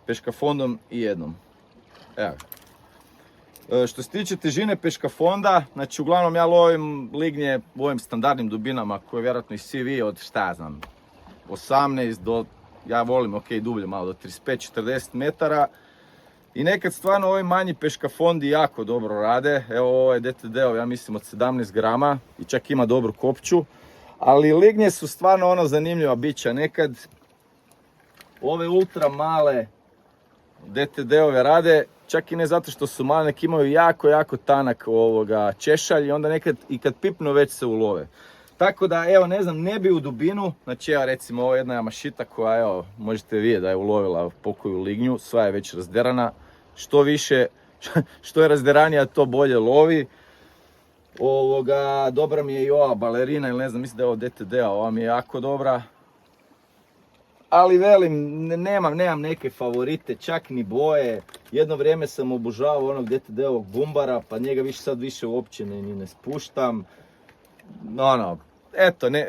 peškafondom i jednom. Evo. Što se tiče težine peškafonda, znači uglavnom ja lovim lignje u ovim standardnim dubinama koje vjerojatno i svi vi od šta ja znam 18 do, ja volim ok dublje malo, do 35-40 metara. I nekad stvarno ovi manji peškafondi jako dobro rade. Evo ovo je DTD-ov, ja mislim od 17 grama i čak ima dobru kopču. Ali lignje su stvarno ono zanimljiva bića. Nekad ove ultra male DTD-ove rade, čak i ne zato što su male, nek imaju jako tanak češalj i onda nekad i kad pipnu već se ulove. Tako da, evo, ne znam, ne bi u dubinu, znači evo recimo ovo je jedna jamašita koja, evo, možete vidjeti da je ulovila pokoju lignju, sva je već razderana. Što više, što je razderanija, to bolje lovi. Dobra mi je i ova balerina, ili ne znam, mislim da je ovo DTD-a, ova mi je jako dobra. Ali velim, nemam neke favorite, čak ni boje. Jedno vrijeme sam obožavao onog DTD-ovog bumbara, pa njega sad više uopće ni ne spuštam.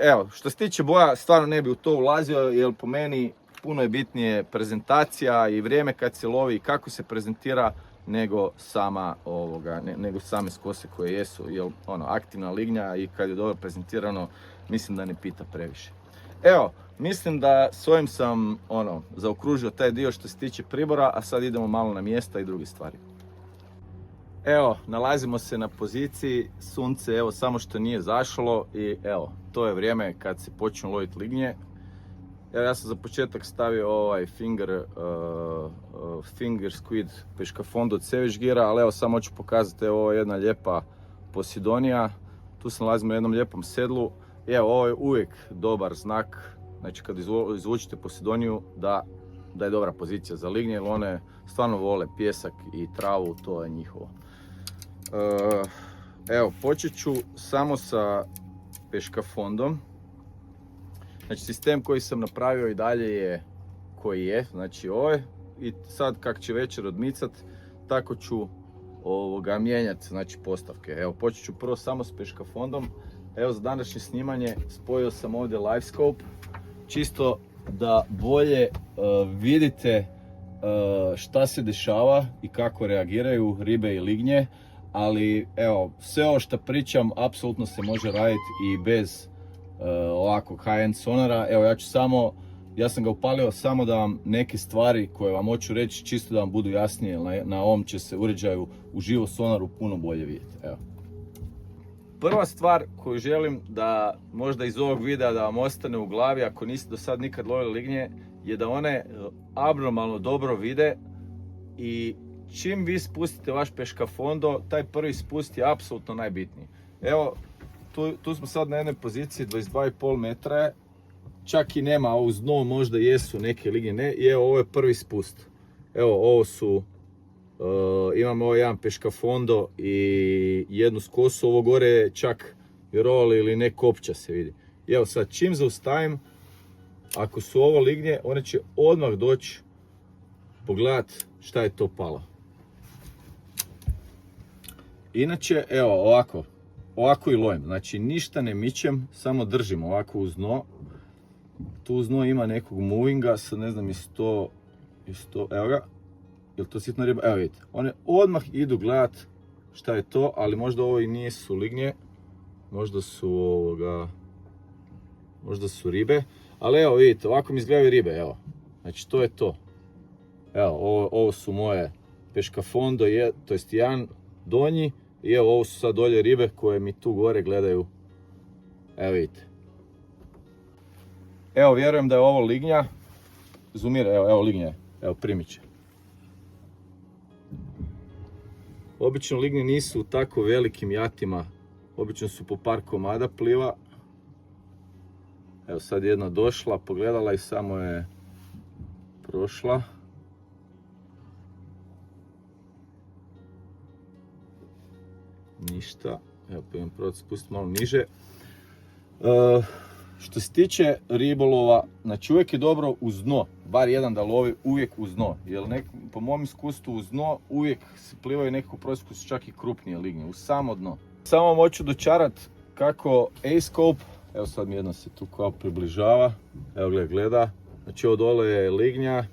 Evo, što se tiče boja, stvarno ne bi u to ulazio, jer po meni puno je bitnije prezentacija i vrijeme kad se lovi i kako se prezentira, nego same skose koje jesu, jer aktivna lignja i kad je dobro prezentirano, mislim da ne pita previše. Evo, mislim da s ovim sam zaokružio taj dio što se tiče pribora, a sad idemo malo na mjesta i druge stvari. Evo, nalazimo se na poziciji, sunce evo samo što nije zašlo i evo, to je vrijeme kad se počnu loviti lignje. Evo, ja sam za početak stavio ovaj finger squid peškafond od Savage Geara, ali evo samo hoću pokazati, evo, ovo je jedna lijepa Posedonija. Tu se nalazimo u jednom lijepom sedlu. I evo, ovo je uvijek dobar znak, znači kad izvučite Posedoniju, da je dobra pozicija za lignje, jer one stvarno vole pijesak i travu, to je njihovo. Evo, počet ću samo sa peškafondom. Znači, sistem koji sam napravio i dalje je koji je, znači ovaj. I sad kak će večer odmicat, tako ću mijenjati, znači, postavke. Evo, počet ću prvo samo s peškafondom. Evo, za današnje snimanje spojio sam ovdje LiveScope, čisto da bolje vidite šta se dešava i kako reagiraju ribe i lignje. Ali evo, sve ovo što pričam apsolutno se može raditi i bez ovakvog high-end sonara. Evo, ja sam ga upalio samo da vam neke stvari koje vam hoću reći, čisto da vam budu jasnije, na ovom će se uređaju u živo sonaru puno bolje vidjeti. Evo. Prva stvar koju želim da možda iz ovog videa da vam ostane u glavi, ako niste do sad nikad lovili lignje, je da one abnormalno dobro vide i čim vi spustite vaš peškafondo, taj prvi spust je apsolutno najbitniji. Evo, tu smo sad na jednoj poziciji 22,5 metra, čak i nema, a uz dno možda jesu neke lignje, ne, i evo, ovo je prvi spust. Evo, ovo su, imamo ovo jedan peškafondo i jednu skosu, ovo gore je čak, vjerovali ili ne, kopča se vidi. I evo sad, čim zaustavim, ako su ovo lignje, one će odmah doći pogledat šta je to palo. Inače, evo, ovako i lovim, znači ništa ne mičem, samo držim ovako uz dno. Tu uz dno ima nekog movinga, sad ne znam, evo ga, je li to sitna riba? Evo vidite, one odmah idu gledat šta je to, ali možda ovo i nisu lignje, možda su ribe, ali evo vidite, ovako mi izgledaju ribe, evo, znači to je to. Evo, ovo su moje peškafondo, to jest jedan donji, i evo, ovo su sad dolje ribe koje mi tu gore gledaju. Evo vidite. Evo, vjerujem da je ovo lignja. Zoomira, evo lignja, evo primiče. Obično lignje nisu u tako velikim jatima, obično su po par komada pliva. Evo sad jedna došla, pogledala i samo je prošla. Ništa, evo pa imam pravo spustiti malo niže. Što se tiče ribolova, znači uvijek je dobro uz dno bar jedan da lovi uvijek uz dno. Jer po mom iskustvu uz dno uvijek se plivaju nekako prosjeku čak i krupnije lignje, uz samo dno. Samo vam hoću dočarat kako A-scope, evo sad mi jedna se tu kao približava, evo gleda. Znači ovo dole je lignja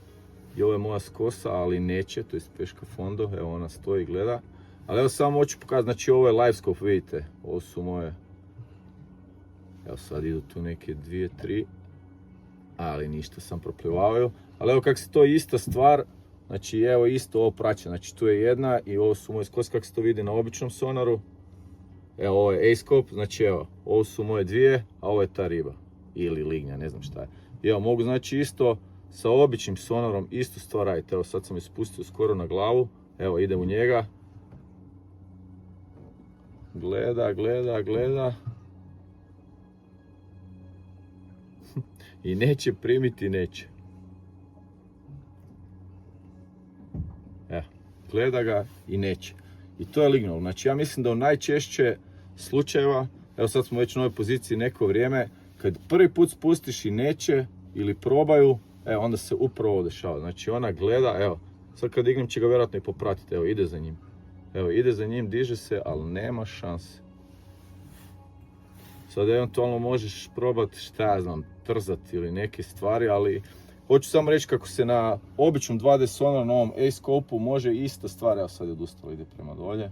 i ovo je moja skosa, ali neće, to je peška fondo, evo ona stoji i gleda. Ali evo samo hoću pokazati, znači ovo je live scope, vidite, ovo su moje, evo sad idu tu neke 2, 3, ali ništa sam proplivavaju. Ali evo kak se to ista stvar, znači evo isto ovo praće, znači tu je jedna i ovo su moje skose kak se to vidi na običnom sonaru. Evo ovo je A-scope, znači evo, ovo su moje dvije, a ovo je ta riba. Ili lignja, ne znam šta je. I evo mogu znači isto sa običnim sonarom istu stvar raditi. Evo sad sam je spustio skoro na glavu, evo idem u njega. Gleda. I neće primiti, neće. Evo, gleda ga i neće. I to je lignul. Znači ja mislim da u najčešće slučajeva, evo sad smo već na ovoj poziciji neko vrijeme, kad prvi put spustiš i neće ili probaju, evo onda se upravo ovo dešava. Znači ona gleda, evo, sad kad dignem će ga vjerojatno i popratiti, evo ide za njim. Evo ide za njim, diže se, ali nema šanse. Sad eventualno možeš probati, šta ja znam, trzati ili neke stvari, ali hoću samo reći kako se na običnom 2D sonaru na ovom A-scope-u može ista stvar, evo sad je odustalo, ide prema dolje.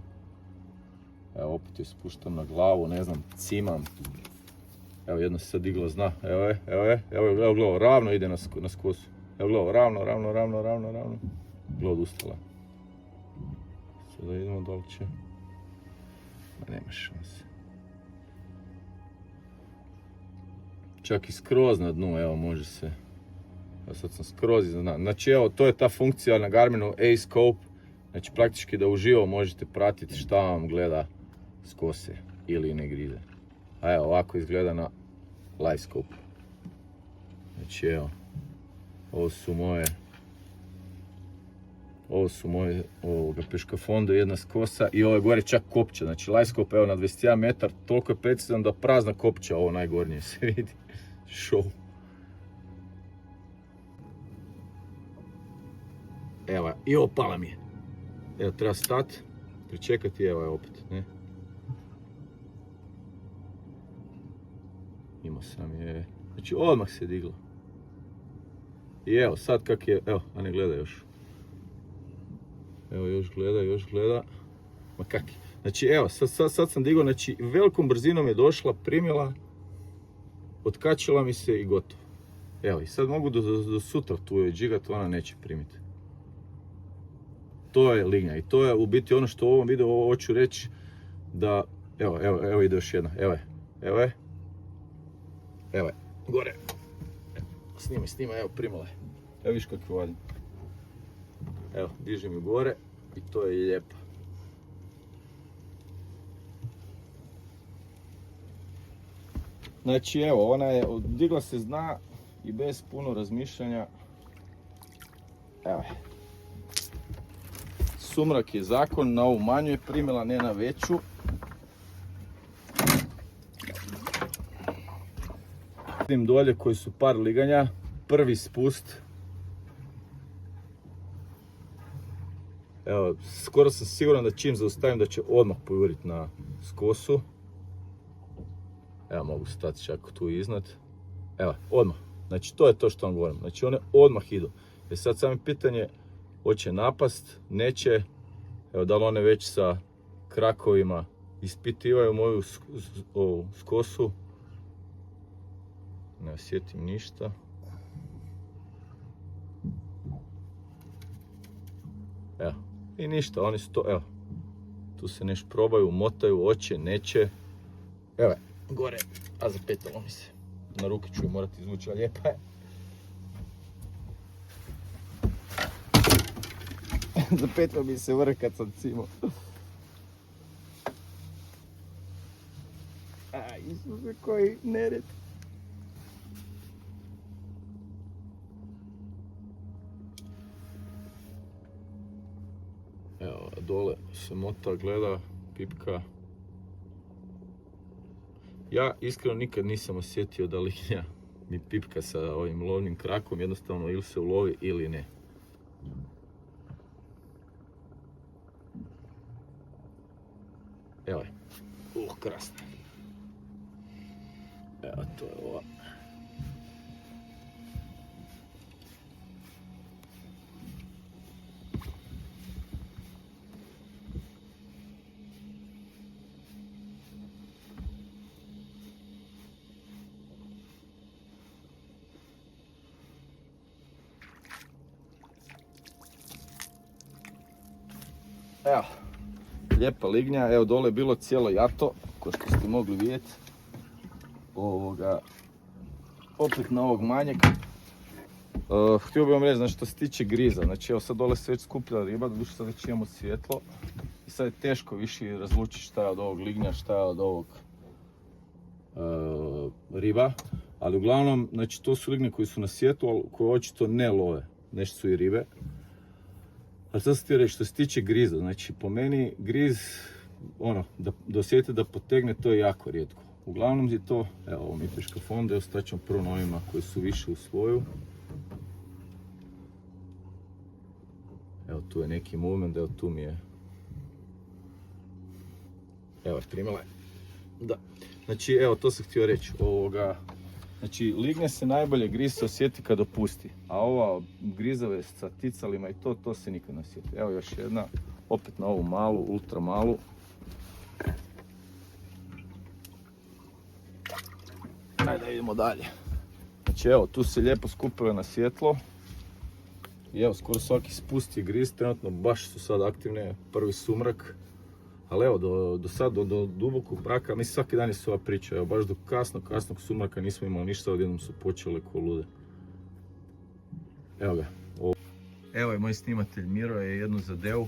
Evo opet je spuštam na glavu, ne znam, cimam. Evo jedna se sad digla zna, evo gledao, ravno ide na skosu. Evo gledao, ravno. Gledao odustala. Sada idemo da li će. Ma nema šanse. Čak i skroz na dnu, evo može se. Evo sad sam skroz iza dna. Znači evo, to je ta funkcija na Garminu A-scope. Znači praktički da uživo možete pratiti šta vam gleda s kose ili ne grize. A evo ovako izgleda na live scope. Znači evo, ovo su moje peška fondo, jedna skosa i ovo je gore čak kopća. Znači live scope evo na 21 metar, toliko je precizan da prazna kopća, ovo najgornije se vidi. Show. Evo, i ovo pala mi je. Evo, treba stati, pričekati, evo je opet, ne? Imao sam je, znači odmah se digla. I evo, sad kak je, evo, a ne gleda još. Evo, još gleda. Ma kak je. Znači, evo, sad sam digao, znači, velikom brzinom je došla, primila, otkačila mi se i gotovo. Evo, i sad mogu do sutra tu je džigat, ona neće primiti. To je lignja i to je u biti ono što u ovom videu hoću reći da, evo ide još jedna, evo je, gore, snima, evo primala je, evo viš kako je valjda, evo dižem ju gore i to je lijepa. Znači evo, ona je digla se s dna i bez puno razmišljanja, evo je. Sumrak je zakon, na ovu manju je primila, ne na veću. Vidim dolje koji su par liganja, prvi spust. Evo, skoro sam siguran da čim zaustavim da će odmah pojuriti na skosu. Evo, mogu stati čak tu iznad. Evo, odmah. Znači, to je to što vam govorim. Znači, one odmah idu. Jer sad samo pitanje, hoće napast, neće, evo da li one već sa krakovima ispitivaju moju skosu, ne osjetim ništa. Evo, i ništa, oni su to, evo, tu se nešto probaju, motaju, hoće, neće, evo, gore, a zapetalo mi se, na ruke ću je morati izvući, a lijepa je. Zapetlo mi se vrh kad sam cimao. A, Isuse, koji nered. Evo, dole se mota, gleda, pipka. Ja iskreno nikad nisam osjetio da lignja mi pipka sa ovim lovnim krakom, jednostavno ili se ulovi ili ne. Evo je. Krasno. Evo, to je ova. Evo, lijepa lignja, evo dole je bilo cijelo jato, kao što ste mogli vidjeti. Opet na ovog manjeg. Htio bih vam reći, znači što se tiče griza, znači evo sad dole se već skupila riba, doduše sad već imamo svjetlo. I sad je teško više razlučiti šta je od ovog lignja, šta je od ovog riba. Ali uglavnom, znači to su lignje koji su na svjetlu, ali koje očito ne love, nešto su i ribe. A sad sam ti reći, što se tiče griza, znači po meni griz, da osjetite da potegne, to je jako rijetko. Uglavnom je to, evo ovo mi je škafonda, evo stat ćemo prvo na ovima koji su više u svoju. Evo tu je neki movement, evo tu mi je. Evo primila je. Da. Znači evo to sam htio reći, znači lignje se najbolje griz se osjeti kad opusti, a ova grizave sa ticalima i to se nikad ne osjeti. Evo još jedna, opet na ovu malu, ultra malu. Ajde idemo dalje. Znači evo tu se lijepo skupile na svjetlo. I evo skoro svaki spust je griz, trenutno baš su sad aktivne, prvi sumrak. Ali evo, do dubokog mraka, mislim svaki dan je sva priča, evo baš do kasnog sumraka nismo imali ništa, odjednom su počele ko lude. Evo ga. Evo je moj snimatelj Miro, je jednu za devu.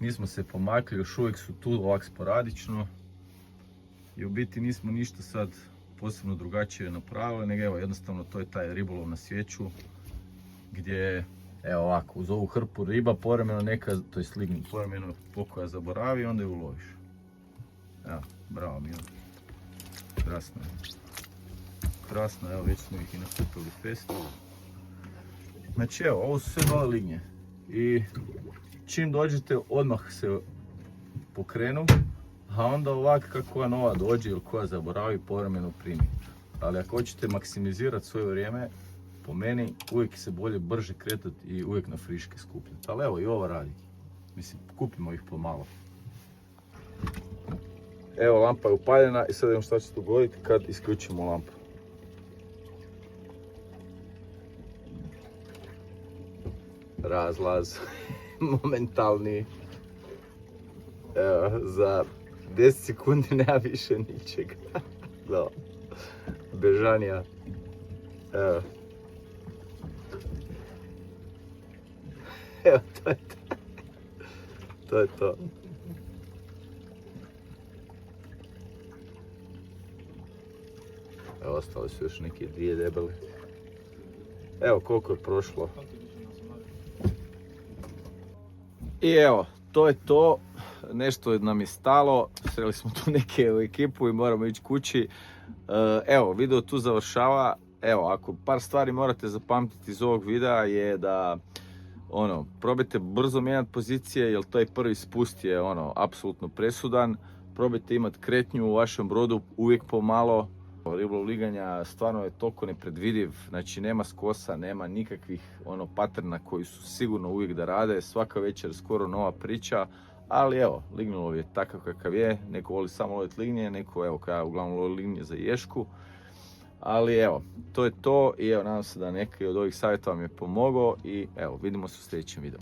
Nismo se pomakli, još uvijek su tu ovak sporadično. I u biti nismo ništa sad posebno drugačije napravili, nego evo jednostavno to je taj ribolov na svijeću. Gdje evo ovako, uz ovu hrpu riba povremeno neka, to je lignju, povremeno pokoja zaboravi i onda ju uloviš. Evo, bravo Miro. Krasno je. Krasno, evo već smo ih i nakupili fest. Znači evo, ovo su sve nove lignje. I čim dođete odmah se pokrenu, a onda ovak kako koja nova dođe ili koja zaboravi povremeno primi. Ali ako hoćete maksimizirati svoje vrijeme, po meni uvijek se bolje brže kretati i uvijek na friške skupljati. Ali evo i ovo radi. Mislim, kupimo ih pomalo. Evo lampa je upaljena i sad vidimo šta će se dogoditi kad isključimo lampu. Razlaz. Momentalni. Evo, za 10 sekundi nema više ničega. Da. Bežanija. Evo. Evo, to je to. To je to. Evo, ostale su još neke dvije debele. Evo koliko je prošlo. I evo, to je to. Nešto nam je stalo. Sreli smo tu neke u ekipu i moramo ići kući. Evo, video tu završava. Evo, ako par stvari morate zapamtiti iz ovog videa je da probajte brzo mijenjati pozicije, jer taj prvi spust je apsolutno presudan. Probajte imati kretnju u vašem brodu uvijek pomalo. Ribolov liganja stvarno je toliko nepredvidiv, znači nema skosa, nema nikakvih paterna koji su sigurno uvijek da rade. Svaka večer skoro nova priča, ali evo, lignulov je takav kakav je. Neko voli samo loviti lignje, neko evo kada uglavnom lovi lignje za ješku. Ali evo, to je to i evo nadam se da neki od ovih savjeta vam je pomogao i evo, vidimo se u sljedećem videu.